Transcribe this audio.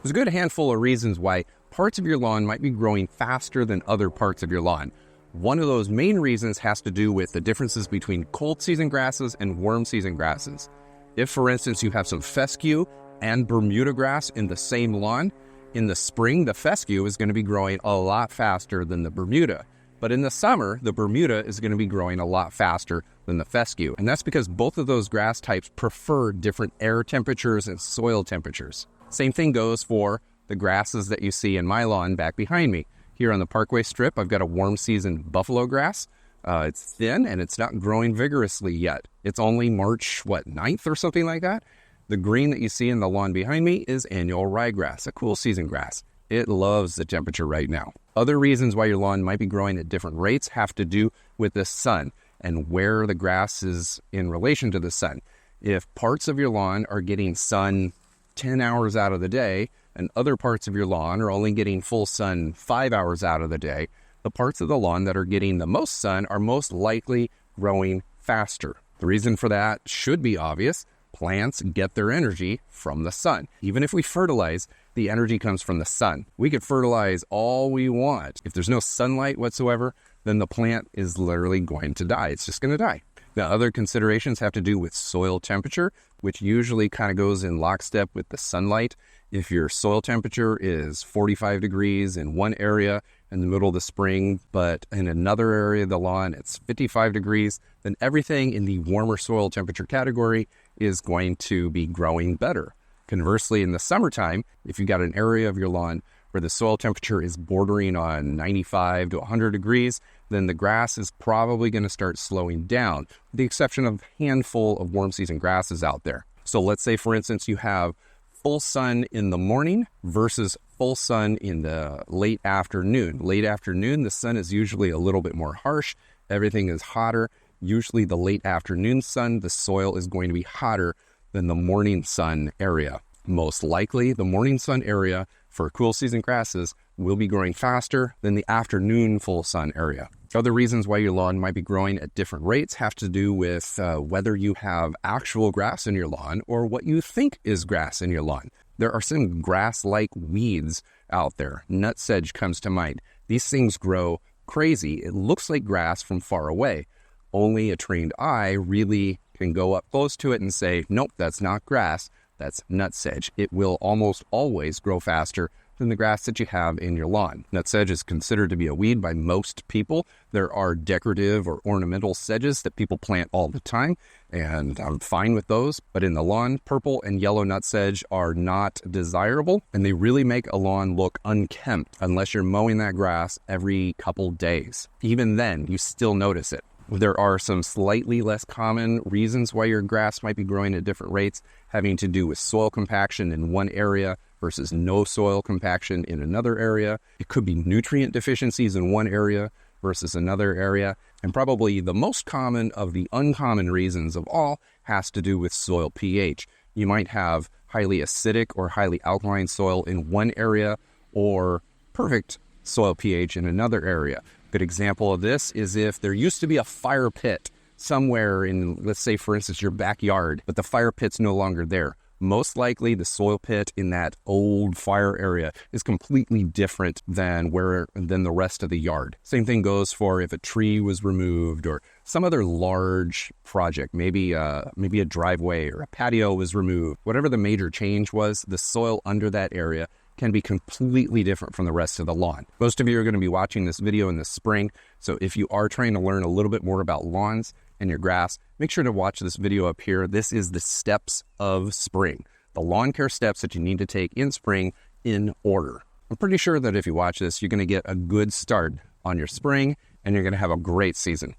There's a good handful of reasons why parts of your lawn might be growing faster than other parts of your lawn. One of those main reasons has to do with the differences between cold season grasses and warm season grasses. If, for instance, you have some fescue and Bermuda grass in the same lawn, in the spring, the fescue is going to be growing a lot faster than the Bermuda. But in the summer, the Bermuda is going to be growing a lot faster than the fescue. And that's because both of those grass types prefer different air temperatures and soil temperatures. Same thing goes for the grasses that you see in my lawn back behind me. Here on the Parkway Strip, I've got a warm season buffalo grass. It's thin and it's not growing vigorously yet. It's only March, 9th or something like that. The green that you see in the lawn behind me is annual ryegrass, a cool season grass. It loves the temperature right now. Other reasons why your lawn might be growing at different rates have to do with the sun and where the grass is in relation to the sun. If parts of your lawn are getting sun 10 hours out of the day and other parts of your lawn are only getting full sun 5 hours out of the day, the parts of the lawn that are getting the most sun are most likely growing faster. The reason for that should be obvious. Plants get their energy from the sun. Even if we fertilize, the energy comes from the sun. We could fertilize all we want. If there's no sunlight whatsoever, then the plant is literally going to die. It's just going to die. Now, other considerations have to do with soil temperature, which usually kind of goes in lockstep with the sunlight. If your soil temperature is 45 degrees in one area in the middle of the spring, but in another area of the lawn it's 55 degrees, then everything in the warmer soil temperature category is going to be growing better. Conversely, in the summertime, if you've got an area of your lawn where the soil temperature is bordering on 95 to 100 degrees, then the grass is probably going to start slowing down, with the exception of a handful of warm season grasses out there. So let's say, for instance, you have full sun in the morning versus full sun in the late afternoon. Late afternoon, the sun is usually a little bit more harsh. Everything is hotter. Usually the late afternoon sun, the soil is going to be hotter than the morning sun area. Most likely, the morning sun area for cool season grasses will be growing faster than the afternoon full sun area. Other reasons why your lawn might be growing at different rates have to do with whether you have actual grass in your lawn or what you think is grass in your lawn. There are some grass-like weeds out there. Nutsedge comes to mind. These things grow crazy. It looks like grass from far away. Only a trained eye really can go up close to it and say, nope, that's not grass, that's nutsedge. It will almost always grow faster than the grass that you have in your lawn. Nutsedge is considered to be a weed by most people. There are decorative or ornamental sedges that people plant all the time, and I'm fine with those. But in the lawn, purple and yellow nutsedge are not desirable, and they really make a lawn look unkempt unless you're mowing that grass every couple days. Even then, you still notice it. There are some slightly less common reasons why your grass might be growing at different rates, having to do with soil compaction in one area versus no soil compaction in another area. It could be nutrient deficiencies in one area versus another area. And probably the most common of the uncommon reasons of all has to do with soil pH. You might have highly acidic or highly alkaline soil in one area or perfect soil pH in another area. Good example of this is if there used to be a fire pit somewhere in, let's say, for instance, your backyard, but the fire pit's no longer there. Most likely the soil pit in that old fire area is completely different than the rest of the yard. Same thing goes for if a tree was removed or some other large project, maybe a driveway or a patio was removed. Whatever the major change was, the soil under that area can be completely different from the rest of the lawn. Most of you are going to be watching this video in the spring, so if you are trying to learn a little bit more about lawns and your grass, make sure to watch this video up here. This is the steps of spring, the lawn care steps that you need to take in spring in order. I'm pretty sure that if you watch this, you're going to get a good start on your spring and you're going to have a great season.